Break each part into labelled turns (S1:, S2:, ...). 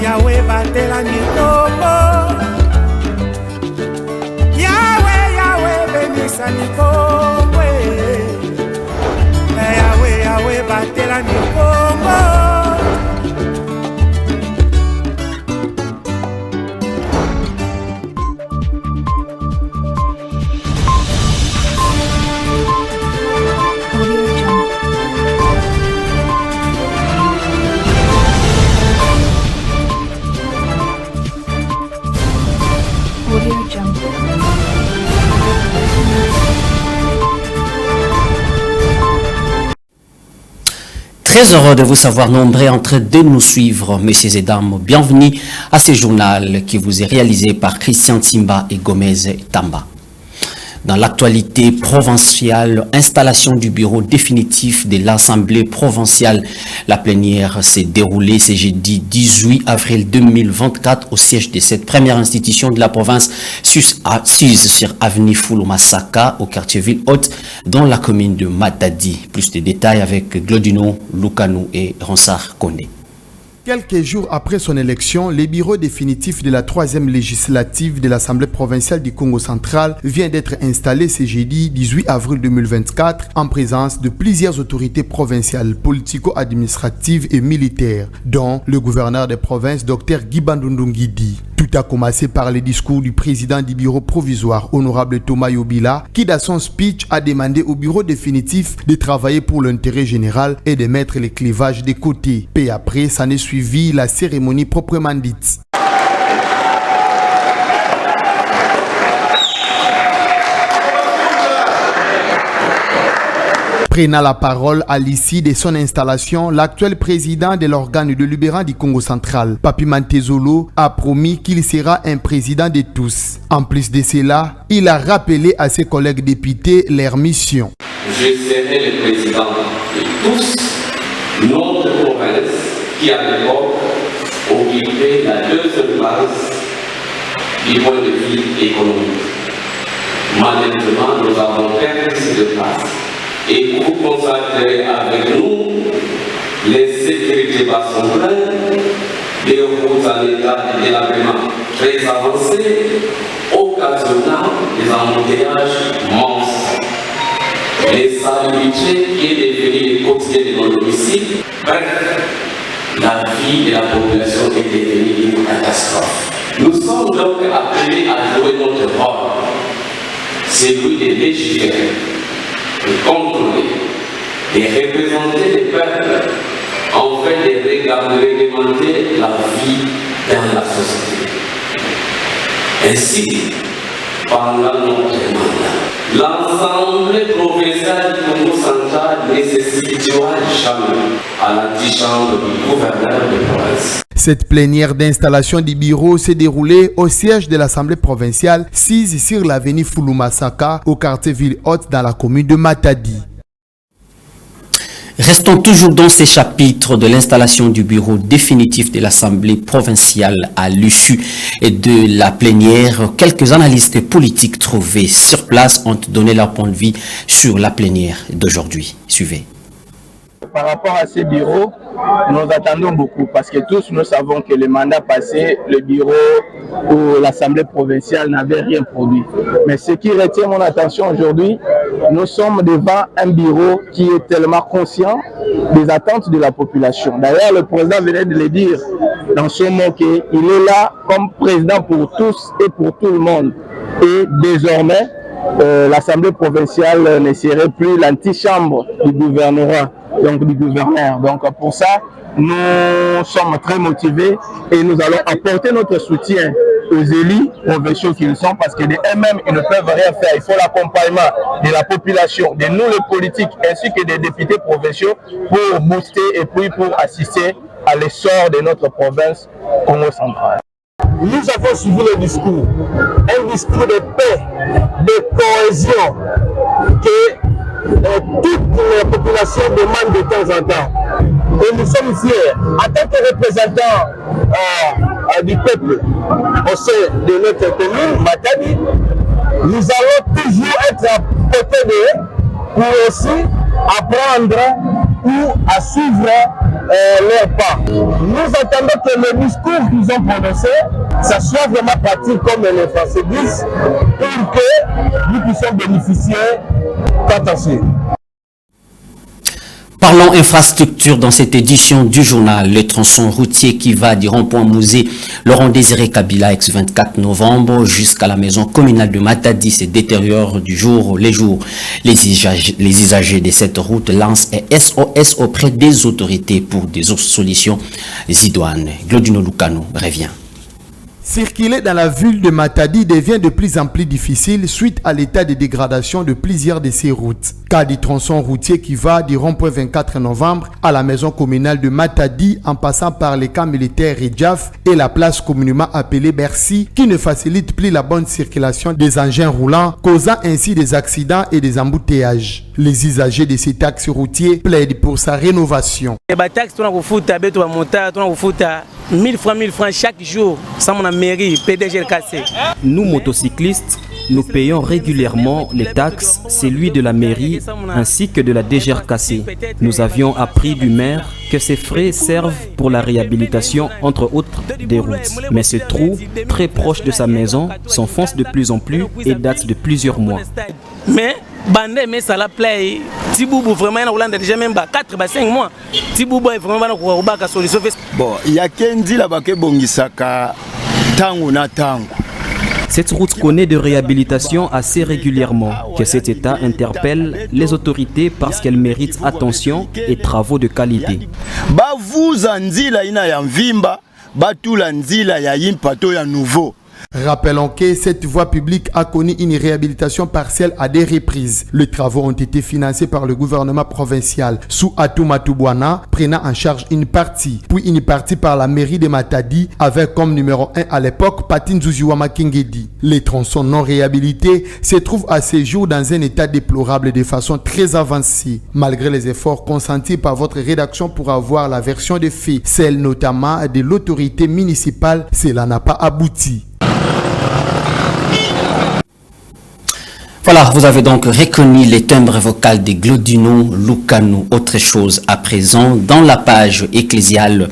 S1: Yahweh, Yahweh, batela nikombo. Yahweh, Yahweh, benisa nikombo. Yahweh, Yahweh, batela nikombo.
S2: Très heureux de vous savoir nombreux en train de nous suivre, messieurs et dames. Bienvenue à ce journal qui vous est réalisé par Christian Timba et Gomez Tamba. Dans l'actualité provinciale, installation du bureau définitif de l'Assemblée provinciale. La plénière s'est déroulée ce jeudi 18 avril 2024 au siège de cette première institution de la province, assise sur avenue Fouloumasaka, au quartier Ville-Haute, dans la commune de Matadi. Plus de détails avec Glodino, Lukanou et Ronsard Kone.
S3: Quelques jours après son élection, le bureau définitif de la 3e législative de l'Assemblée provinciale du Congo central vient d'être installé ce jeudi 18 avril 2024 en présence de plusieurs autorités provinciales, politico-administratives et militaires, dont le gouverneur des provinces, Dr Guy Bandundungidi. Tout a commencé par le discours du président du bureau provisoire, honorable Thomas Yobila, qui dans son speech a demandé au bureau définitif de travailler pour l'intérêt général et de mettre les clivages de côté. Puis après, s'en est suivi la cérémonie proprement dite. Prenant la parole à l'issue de son installation, l'actuel président de l'organe délibérant du Congo central, Papi Mantezolo, a promis qu'il sera un président de tous. En plus de cela, il a rappelé à ses collègues députés leur mission.
S4: Je serai le président de tous, notre province qui à l'époque occupait la deuxième place du point de vue économique. Malheureusement, nous avons perdu cette place. Et vous consacrez avec nous les sécurités basses en plein, des routes en état de délabrement très avancé, occasionnant des embouteillages monstres. Les salubrités qui est devenu le quotidien de nos domiciles, bref, la vie de la population est devenue une catastrophe. Nous sommes donc appelés à jouer notre rôle, celui de légiférer, de contrôler, de représenter les peuples, afin de réglementer la vie dans la société. Ainsi, pendant notre mandat, l'Assemblée provinciale du Congo central ne se situera jamais à l'antichambre du gouverneur de province.
S3: Cette plénière d'installation du bureau s'est déroulée au siège de l'Assemblée provinciale, sise sur l'avenue Fouloumasaka, au quartier Ville-Haute, dans la commune de Matadi.
S2: Restons toujours dans ces chapitres de l'installation du bureau définitif de l'Assemblée provinciale à l'issue et de la plénière. Quelques analystes politiques trouvés sur place ont donné leur point de vue sur la plénière d'aujourd'hui. Suivez.
S5: Par rapport à ces bureaux, nous attendons beaucoup parce que tous nous savons que le mandat passé, le bureau ou l'Assemblée provinciale n'avait rien produit. Mais ce qui retient mon attention aujourd'hui, nous sommes devant un bureau qui est tellement conscient des attentes de la population. D'ailleurs, le président venait de le dire dans son mot qu'il est là comme président pour tous et pour tout le monde. Et désormais, l'Assemblée provinciale ne serait plus l'antichambre du gouvernorat, donc du gouverneur. Donc pour ça, nous sommes très motivés et nous allons apporter notre soutien aux élus provinciaux qu'ils sont parce que d'eux-mêmes, ils ne peuvent rien faire. Il faut l'accompagnement de la population, de nous les politiques, ainsi que des députés provinciaux pour booster et puis pour assister à l'essor de notre province Congo central.
S6: Nous avons suivi le discours, un discours de paix, de cohésion que toute la population demande de temps en temps. Et nous sommes fiers, en tant que représentants du peuple au sein de notre commune, Matadi, nous allons toujours être à côté d'eux pour aussi apprendre ou à suivre leur pas. Nous attendons que le discours qu'ils ont prononcé, ça soit vraiment pratique comme les Français disent, pour que nous puissions bénéficier quant à ça.
S2: Parlons infrastructure dans cette édition du journal. Le tronçon routier qui va du rond-point Musée Laurent Désiré Kabila ex-24 novembre jusqu'à la maison communale de Matadi se détériore du jour les jours. Les usagers de cette route lancent un SOS auprès des autorités pour des autres solutions idoines. Glodino Lucano revient.
S3: Circuler dans la ville de Matadi devient de plus en plus difficile suite à l'état de dégradation de plusieurs de ces routes. Cas du tronçon routier qui va du rond-point 24 novembre à la maison communale de Matadi en passant par les camps militaires Ridjaf et la place communément appelée Bercy qui ne facilite plus la bonne circulation des engins roulants, causant ainsi des accidents et des embouteillages. Les usagers de ces taxis routiers plaident pour sa rénovation.
S7: Les taxis, on a 1000 francs chaque jour, sans mon mairie, PDG cassé.
S8: Nous, motocyclistes, nous payons régulièrement les taxes, celui de la mairie ainsi que de la DGRKC. Nous avions appris du maire que ces frais servent pour la réhabilitation, entre autres, des routes. Mais ce trou, très proche de sa maison, s'enfonce de plus en plus et date de plusieurs mois.
S7: Mais Bandé, mais ça la plaît. Tiboubou, vraiment, on a déjà même 4-5 mois. Tiboubou est vraiment une solution.
S9: Bon, il y a Kendi là-bas qui bongisaka tango na tango.
S8: Cette route connaît de réhabilitation assez régulièrement. Que cet état interpelle les autorités parce qu'elle mérite attention et travaux de qualité.
S9: Ba vous anzila ina ya mvimba, ba tula nzila ya yimpato ya nouveau.
S3: Rappelons que cette voie publique a connu une réhabilitation partielle à des reprises. Les travaux ont été financés par le gouvernement provincial sous Atoumatoubouana, prenant en charge une partie, puis une partie par la mairie de Matadi, avec comme numéro 1 à l'époque Patin Zuziwama Kingedi. Les tronçons non réhabilités se trouvent à ce jour dans un état déplorable de façon très avancée. Malgré les efforts consentis par votre rédaction pour avoir la version des faits, celle notamment de l'autorité municipale, cela n'a pas abouti.
S2: Voilà, vous avez donc reconnu les timbres vocaux de Glodino Lucano. Autre chose à présent, dans la page ecclésiale,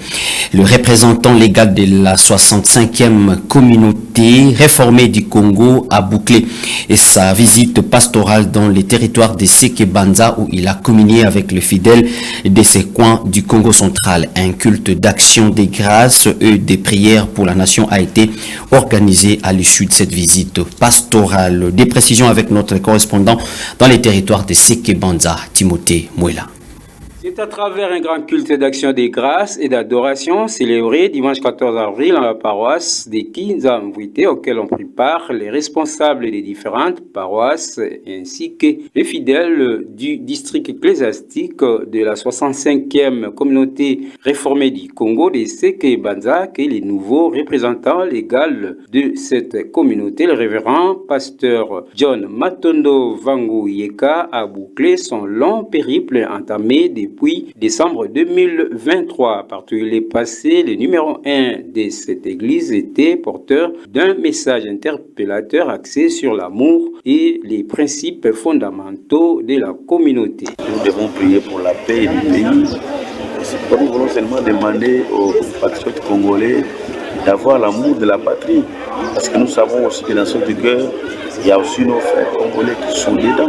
S2: le représentant légal de la 65e communauté réformée du Congo a bouclé sa visite pastorale dans les territoires de Sekebanza où il a communié avec les fidèles de ces coins du Congo central. Un culte d'action des grâces et des prières pour la nation a été organisé à l'issue de cette visite pastorale. Des précisions avec notre correspondant dans les territoires de Sekebanza, Timothée Mouela.
S10: C'est à travers un grand culte d'action des grâces et d'adoration célébré dimanche 14 avril dans la paroisse des Kinzamvouité auquel ont pris part les responsables des différentes paroisses ainsi que les fidèles du district ecclésiastique de la 65e communauté réformée du Congo de Sekebanza, qui est les nouveaux représentants légaux de cette communauté. Le révérend pasteur John Matondo Vangu Yeka a bouclé son long périple entamé depuis décembre 2023. Partout où il est passé, le numéro 1 de cette église était porteur d'un message interpellateur axé sur l'amour et les principes fondamentaux de la communauté.
S11: Nous devons prier pour la paix du pays. C'est pourquoi nous voulons seulement demander aux patriotes congolais d'avoir l'amour de la patrie. Parce que nous savons aussi que dans ce cœur, il y a aussi nos frères congolais qui sont dedans.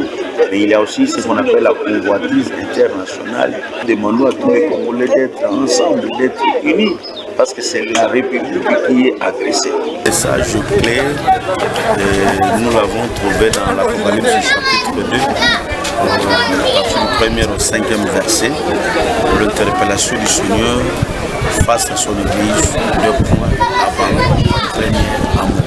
S11: Mais il y a aussi ce qu'on appelle la convoitise internationale. Nous demandons à tous les Congolais d'être ensemble, d'être unis. Parce que c'est la République qui est agressée. Le message clair, nous l'avons trouvé dans l'Apocalypse chapitre 2, partie du 1er au 5e verset, l'interpellation du Seigneur face à son Église, 2 points avant premier amour.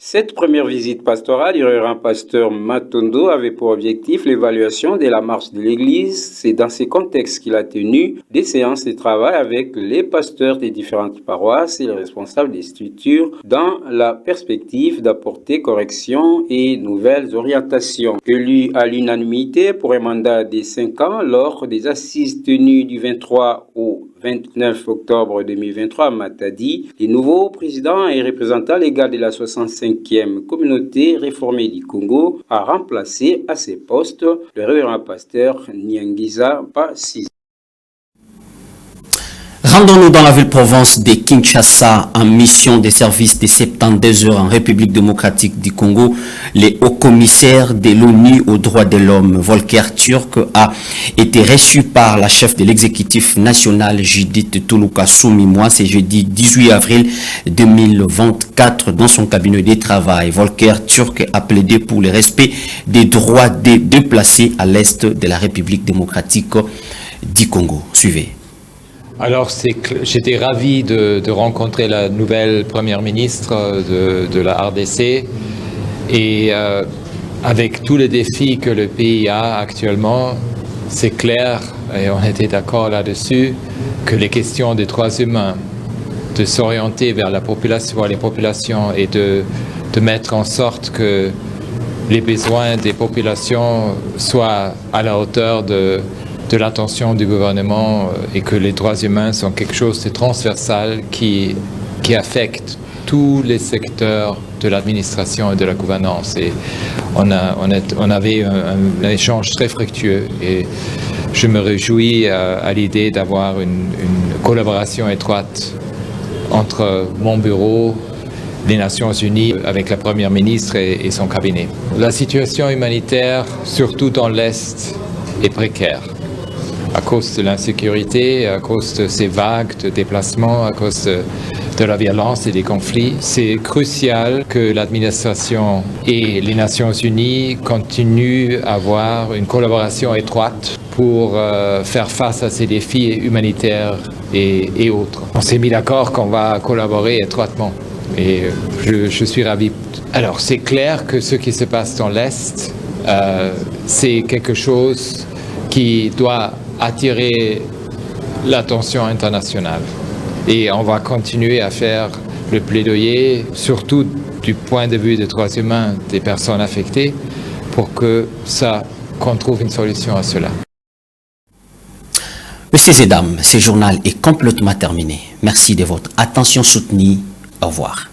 S10: Cette première visite pastorale du révérend pasteur Matondo avait pour objectif l'évaluation de la marche de l'Église. C'est dans ces contextes qu'il a tenu des séances de travail avec les pasteurs des différentes paroisses et les responsables des structures dans la perspective d'apporter correction et nouvelles orientations. Élu à l'unanimité pour un mandat de 5 ans lors des assises tenues du 23 au 29 octobre 2023 à Matadi, le nouveau président et représentant légal de la 65e communauté réformée du Congo a remplacé à ses postes le révérend pasteur Nyangiza Passis.
S2: Rendons-nous dans la ville-province de Kinshasa en mission de service de 72 heures en République démocratique du Congo. Le haut-commissaire de l'ONU aux droits de l'homme, Volker Turk, a été reçu par la chef de l'exécutif national, Judith Tuluka Soumimwa, ce jeudi 18 avril 2024 dans son cabinet de travail. Volker Turk a plaidé pour le respect des droits des déplacés à l'est de la République démocratique du Congo. Suivez.
S12: Alors, j'étais ravi de rencontrer la nouvelle première ministre de la RDC et avec tous les défis que le pays a actuellement, c'est clair, et on était d'accord là-dessus, que les questions des droits humains, de s'orienter vers les populations et de mettre en sorte que les besoins des populations soient à la hauteur de l'attention du gouvernement et que les droits humains sont quelque chose de transversal qui affecte tous les secteurs de l'administration et de la gouvernance. Et on avait un échange très fructueux et je me réjouis à l'idée d'avoir une collaboration étroite entre mon bureau, les Nations Unies, avec la Première ministre et son cabinet. La situation humanitaire, surtout dans l'Est, est précaire. À cause de l'insécurité, à cause de ces vagues de déplacements, à cause de la violence et des conflits. C'est crucial que l'administration et les Nations Unies continuent à avoir une collaboration étroite pour faire face à ces défis humanitaires et autres. On s'est mis d'accord qu'on va collaborer étroitement et je suis ravi. Alors, c'est clair que ce qui se passe dans l'Est, c'est quelque chose qui doit attirer l'attention internationale. Et on va continuer à faire le plaidoyer, surtout du point de vue des droits humains des personnes affectées, pour qu'on trouve une solution à cela.
S2: Messieurs et dames, ce journal est complètement terminé. Merci de votre attention soutenue. Au revoir.